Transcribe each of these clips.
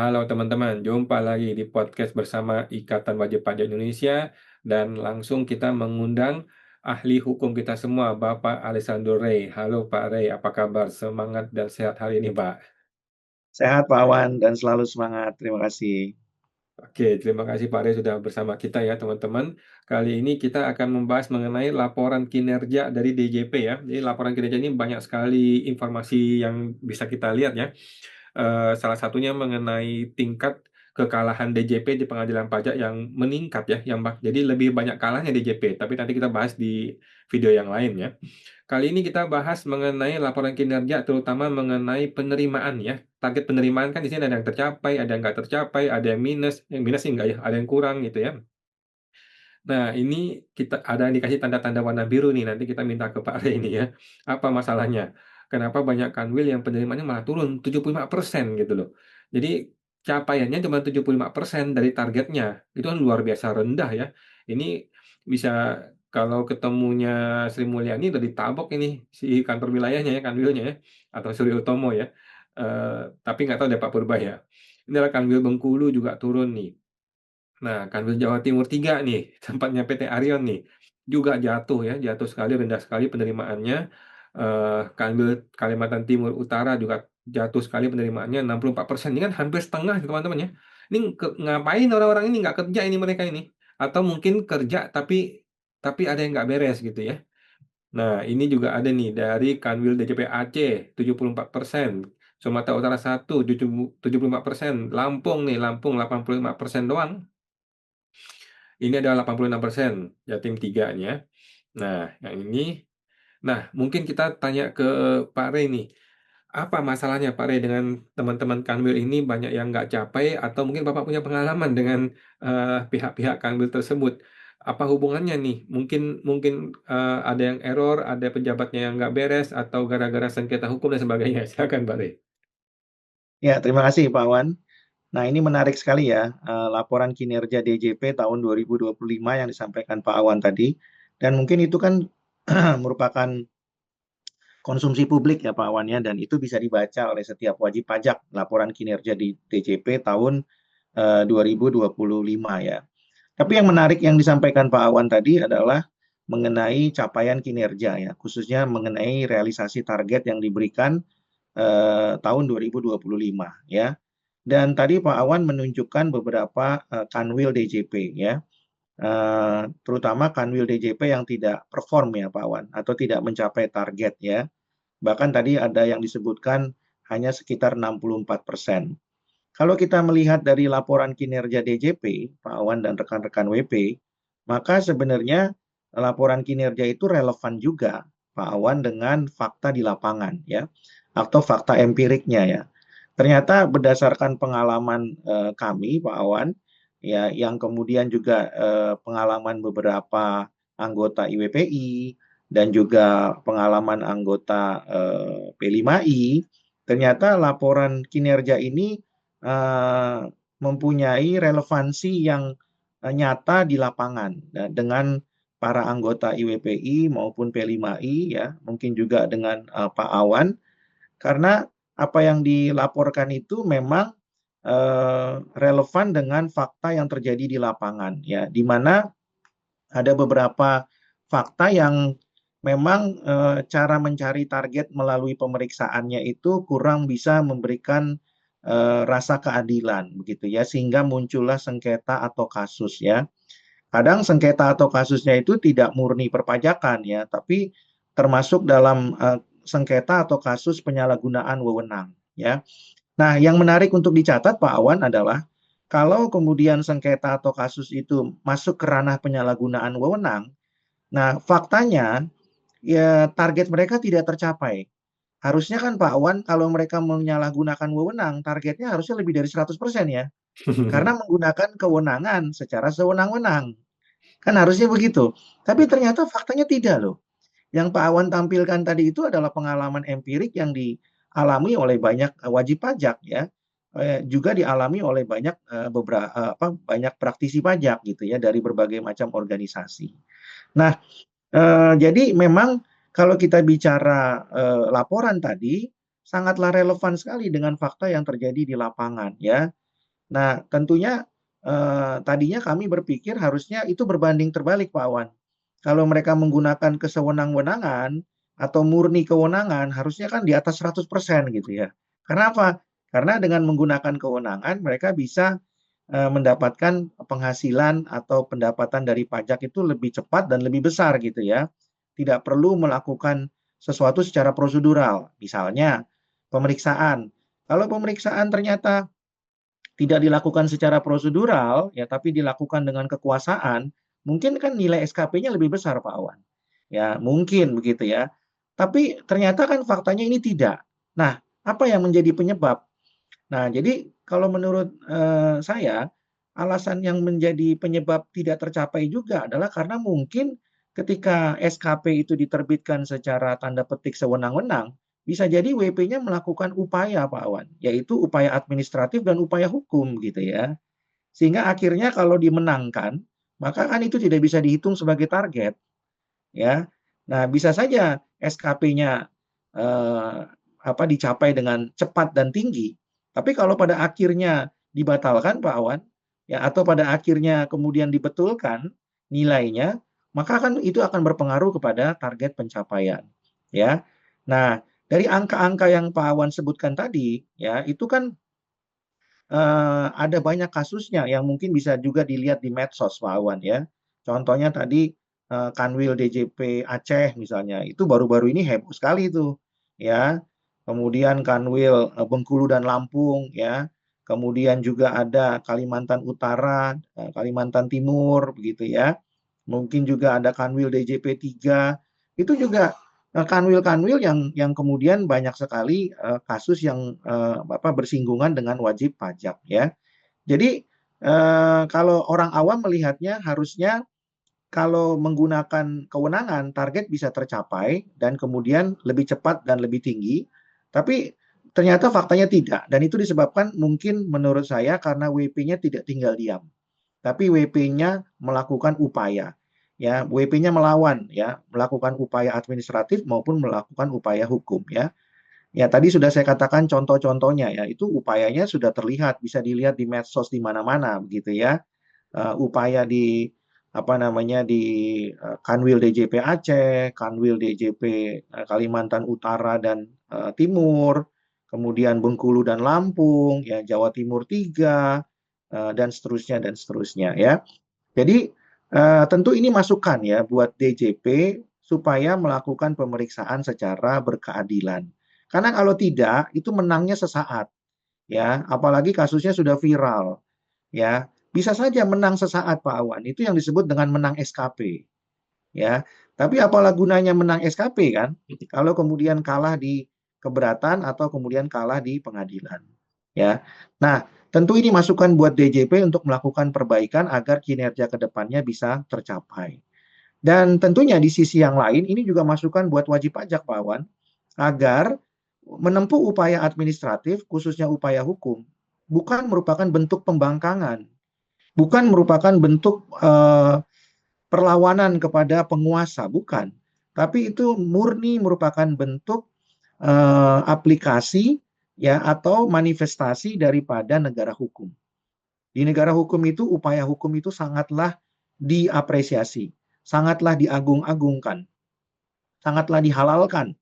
Halo teman-teman, jumpa lagi di podcast bersama Ikatan Wajib Pajak Indonesia dan langsung kita mengundang ahli hukum kita semua, Bapak Alessandro Rey. Halo Pak Rey, apa kabar? Semangat dan sehat hari ini, Pak. Sehat Pak Awan dan selalu semangat. Terima kasih. Oke, terima kasih Pak Rey sudah bersama kita ya teman-teman. Kali ini kita akan membahas mengenai laporan kinerja dari DJP ya. Jadi laporan kinerja ini banyak sekali informasi yang bisa kita lihat ya. Salah satunya mengenai tingkat kekalahan DJP di pengadilan pajak yang meningkat ya, jadi lebih banyak kalahnya DJP, tapi nanti kita bahas di video yang lain ya. Kali ini kita bahas mengenai laporan kinerja, terutama mengenai penerimaan ya. Target penerimaan kan di sini ada yang tercapai, ada yang nggak tercapai, ada yang minus sih nggak ya, ada yang kurang gitu ya. Nah, ini kita ada yang dikasih tanda-tanda warna biru nih, nanti kita minta ke Pak Rey ini ya. Apa masalahnya? Kenapa banyak kanwil yang penerimaannya malah turun 75% gitu loh. Jadi capaiannya cuma 75% dari targetnya. Itu kan luar biasa rendah ya. Ini bisa kalau ketemunya Sri Mulyani udah ditabok ini si kantor wilayahnya ya, kanwilnya ya, atau Surya Utomo ya. Tapi nggak tahu deh Pak Purba ya. Ini adalah kanwil Bengkulu juga turun nih. Nah, Kanwil Jawa Timur 3 nih, tempatnya PT Arion nih, juga jatuh ya, jatuh sekali, rendah sekali penerimaannya. Kanwil Kalimantan Timur Utara juga jatuh sekali penerimaannya 64%. Ini kan hampir setengah teman-teman ya. Ini ngapain orang-orang ini nggak kerja ini mereka ini? Atau mungkin kerja tapi ada yang nggak beres gitu ya. Nah, ini juga ada nih dari Kanwil DJP Aceh 74%, Sumatera Utara 1 75%, Lampung nih, Lampung 85% doang. Ini adalah 86%, Jatim 3-nya. Nah, yang ini. Nah, mungkin kita tanya ke Pak Rey nih. Apa masalahnya Pak Rey dengan teman-teman Kanwil ini banyak yang nggak capai atau mungkin Bapak punya pengalaman dengan pihak-pihak Kanwil tersebut. Apa hubungannya nih? Mungkin mungkin ada yang error, ada pejabatnya yang nggak beres atau gara-gara sengketa hukum dan sebagainya. Silakan Pak Rey. Ya, terima kasih Pak Awan. Nah, ini menarik sekali ya, laporan kinerja DJP tahun 2025 yang disampaikan Pak Awan tadi. Dan mungkin itu kan merupakan konsumsi publik ya Pak Awan ya, dan itu bisa dibaca oleh setiap wajib pajak laporan kinerja di DJP tahun 2025 ya. Tapi yang menarik yang disampaikan Pak Awan tadi adalah mengenai capaian kinerja ya, khususnya mengenai realisasi target yang diberikan tahun 2025 ya. Dan tadi Pak Awan menunjukkan beberapa kanwil DJP ya, terutama kanwil DJP yang tidak perform ya Pak Awan atau tidak mencapai target ya. Bahkan tadi ada yang disebutkan hanya sekitar 64%. Kalau kita melihat dari laporan kinerja DJP, Pak Awan dan rekan-rekan WP, maka sebenarnya laporan kinerja itu relevan juga, Pak Awan, dengan fakta di lapangan ya, atau fakta empiriknya ya. Ternyata berdasarkan pengalaman kami, Pak Awan, ya, yang kemudian juga pengalaman beberapa anggota IWPI dan juga pengalaman anggota P5I, ternyata laporan kinerja ini eh, mempunyai relevansi yang nyata di lapangan dengan para anggota IWPI maupun P5I ya, mungkin juga dengan Pak Awan, karena apa yang dilaporkan itu memang relevan dengan fakta yang terjadi di lapangan ya, di mana ada beberapa fakta yang memang cara mencari target melalui pemeriksaannya itu kurang bisa memberikan rasa keadilan begitu ya, sehingga muncullah sengketa atau kasus ya. Kadang sengketa atau kasusnya itu tidak murni perpajakan ya, tapi termasuk dalam sengketa atau kasus penyalahgunaan wewenang ya. Nah, yang menarik untuk dicatat Pak Awan adalah kalau kemudian sengketa atau kasus itu masuk ke ranah penyalahgunaan wewenang, nah faktanya ya target mereka tidak tercapai. Harusnya kan Pak Awan kalau mereka menyalahgunakan wewenang, targetnya harusnya lebih dari 100% ya. Karena menggunakan kewenangan secara sewenang-wenang. Kan harusnya begitu. Tapi ternyata faktanya tidak loh. Yang Pak Awan tampilkan tadi itu adalah pengalaman empirik yang dialami oleh banyak wajib pajak ya. Juga dialami oleh banyak beberapa banyak praktisi pajak gitu ya dari berbagai macam organisasi. Nah, jadi memang kalau kita bicara laporan tadi sangatlah relevan sekali dengan fakta yang terjadi di lapangan ya. Nah, tentunya tadinya kami berpikir harusnya itu berbanding terbalik, Pak Awan. Kalau mereka menggunakan kesewenang-wenangan atau murni kewenangan, harusnya kan di atas 100% gitu ya. Karena apa? Karena dengan menggunakan kewenangan, mereka bisa mendapatkan penghasilan atau pendapatan dari pajak itu lebih cepat dan lebih besar gitu ya. Tidak perlu melakukan sesuatu secara prosedural. Misalnya pemeriksaan. Kalau pemeriksaan ternyata tidak dilakukan secara prosedural, ya tapi dilakukan dengan kekuasaan, mungkin kan nilai SKP-nya lebih besar, Pak Awan. Ya, mungkin begitu ya. Tapi ternyata kan faktanya ini tidak. Nah, apa yang menjadi penyebab? Nah, jadi kalau menurut saya, alasan yang menjadi penyebab tidak tercapai juga adalah karena mungkin ketika SKP itu diterbitkan secara tanda petik sewenang-wenang, bisa jadi WP-nya melakukan upaya, Pak Awan, yaitu upaya administratif dan upaya hukum gitu ya. Sehingga akhirnya kalau dimenangkan, maka kan itu tidak bisa dihitung sebagai target ya. Nah, bisa saja SKP-nya dicapai dengan cepat dan tinggi. Tapi kalau pada akhirnya dibatalkan, Pak Awan, ya atau pada akhirnya kemudian dibetulkan nilainya, maka kan itu akan berpengaruh kepada target pencapaian, ya. Nah, dari angka-angka yang Pak Awan sebutkan tadi, ya itu kan ada banyak kasusnya yang mungkin bisa juga dilihat di medsos, Pak Awan ya. Contohnya tadi Kanwil DJP Aceh misalnya, itu baru-baru ini heboh sekali itu ya. Kemudian Kanwil Bengkulu dan Lampung ya. Kemudian juga ada Kalimantan Utara, Kalimantan Timur begitu ya. Mungkin juga ada Kanwil DJP 3. Itu juga kanwil-kanwil yang kemudian banyak sekali kasus yang bersinggungan dengan wajib pajak ya. Jadi kalau orang awam melihatnya harusnya kalau menggunakan kewenangan target bisa tercapai dan kemudian lebih cepat dan lebih tinggi. Tapi ternyata faktanya tidak dan itu disebabkan mungkin menurut saya karena WP-nya tidak tinggal diam tapi WP-nya melakukan upaya. Ya, WP-nya melawan ya, melakukan upaya administratif maupun melakukan upaya hukum ya. Ya, tadi sudah saya katakan contoh-contohnya ya, itu upayanya sudah terlihat, bisa dilihat di medsos di mana-mana begitu ya. Upaya di Kanwil DJP Aceh, Kanwil DJP Kalimantan Utara dan Timur, kemudian Bengkulu dan Lampung, ya Jawa Timur 3 dan seterusnya ya. Jadi tentu ini masukan ya buat DJP supaya melakukan pemeriksaan secara berkeadilan. Karena kalau tidak itu menangnya sesaat ya, apalagi kasusnya sudah viral ya. Bisa saja menang sesaat Pak Awan, itu yang disebut dengan menang SKP ya. Tapi apalah gunanya menang SKP kan kalau kemudian kalah di keberatan atau kemudian kalah di pengadilan ya. Nah, tentu ini masukan buat DJP untuk melakukan perbaikan agar kinerja ke depannya bisa tercapai. Dan tentunya di sisi yang lain ini juga masukan buat wajib pajak Pak Wan agar menempuh upaya administratif khususnya upaya hukum bukan merupakan bentuk pembangkangan, bukan merupakan bentuk perlawanan kepada penguasa, bukan. Tapi itu murni merupakan bentuk aplikasi ya atau manifestasi daripada negara hukum. Di negara hukum itu upaya hukum itu sangatlah diapresiasi, sangatlah diagung-agungkan, sangatlah dihalalkan.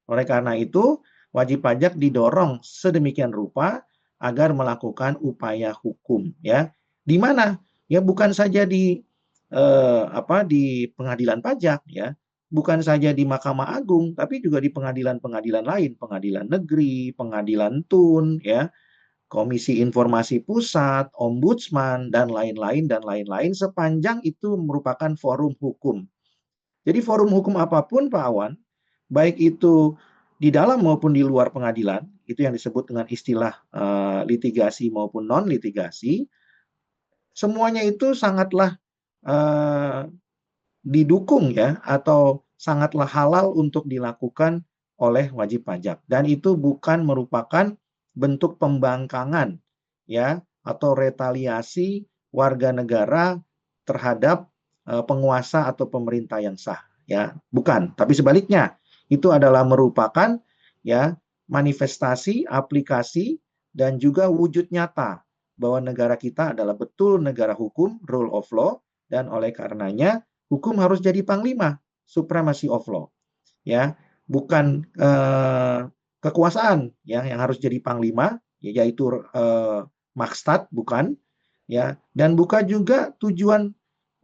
Oleh karena itu, wajib pajak didorong sedemikian rupa agar melakukan upaya hukum ya. Di mana? Ya bukan saja di pengadilan pajak ya, bukan saja di Mahkamah Agung, tapi juga di pengadilan-pengadilan lain, pengadilan negeri, pengadilan tun ya, Komisi Informasi Pusat, Ombudsman dan lain-lain sepanjang itu merupakan forum hukum. Jadi forum hukum apapun Pak Awan, baik itu di dalam maupun di luar pengadilan, itu yang disebut dengan istilah litigasi maupun non litigasi, semuanya itu sangatlah uh, didukung ya atau sangatlah halal untuk dilakukan oleh wajib pajak dan itu bukan merupakan bentuk pembangkangan ya atau retaliasi warga negara terhadap penguasa atau pemerintah yang sah ya bukan tapi sebaliknya itu adalah merupakan ya manifestasi aplikasi dan juga wujud nyata bahwa negara kita adalah betul negara hukum, rule of law, dan oleh karenanya hukum harus jadi panglima, supremacy of law. Ya, bukan kekuasaan yang harus jadi panglima, yaitu Makstat, bukan, ya, dan bukan juga tujuan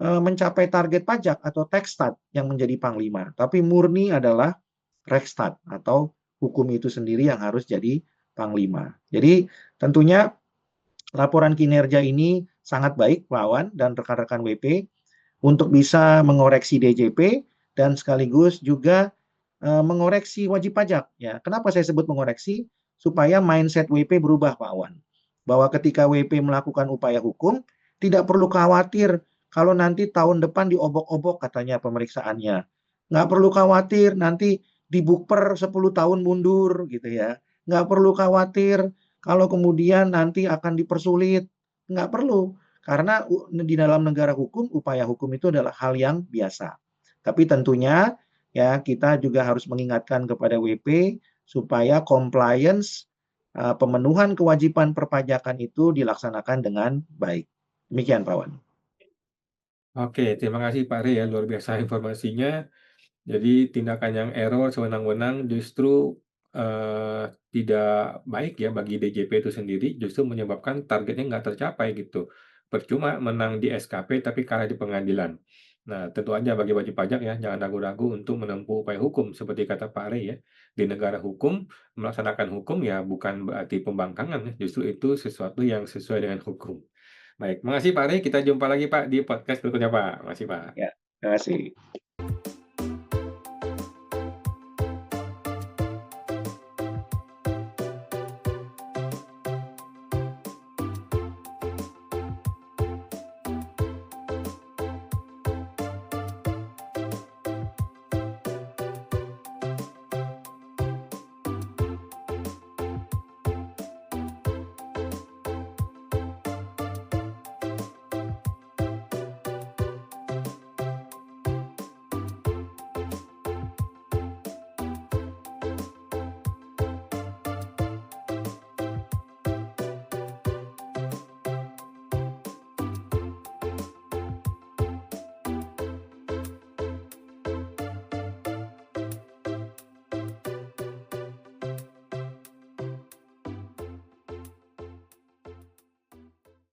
mencapai target pajak atau Tekstat yang menjadi panglima, tapi murni adalah Rekstat atau hukum itu sendiri yang harus jadi panglima. Jadi tentunya laporan kinerja ini sangat baik, Pak Awan dan rekan-rekan WP, untuk bisa mengoreksi DJP dan sekaligus juga mengoreksi wajib pajak. Ya, kenapa saya sebut mengoreksi? Supaya mindset WP berubah, Pak Awan. Bahwa ketika WP melakukan upaya hukum, tidak perlu khawatir kalau nanti tahun depan diobok-obok katanya pemeriksaannya. Nggak perlu khawatir nanti di bukper 10 tahun mundur gitu ya. Nggak perlu khawatir kalau kemudian nanti akan dipersulit. Nggak perlu. Karena di dalam negara hukum, upaya hukum itu adalah hal yang biasa. Tapi tentunya ya kita juga harus mengingatkan kepada WP supaya compliance pemenuhan kewajiban perpajakan itu dilaksanakan dengan baik. Demikian Pak Wan. Oke, terima kasih Pak Rey ya, luar biasa informasinya. Jadi tindakan yang error sewenang-wenang justru tidak baik ya bagi DJP itu sendiri, justru menyebabkan targetnya nggak tercapai gitu. Percuma menang di SKP tapi kalah di pengadilan. Nah, tentu aja bagi wajib pajak ya, jangan ragu-ragu untuk menempuh upaya hukum seperti kata Pak Rey ya. Di negara hukum, melaksanakan hukum ya bukan berarti pembangkangan ya, justru itu sesuatu yang sesuai dengan hukum. Baik, makasih Pak Rey. Kita jumpa lagi Pak di podcast berikutnya Pak. Makasih Pak. Ya, terima kasih.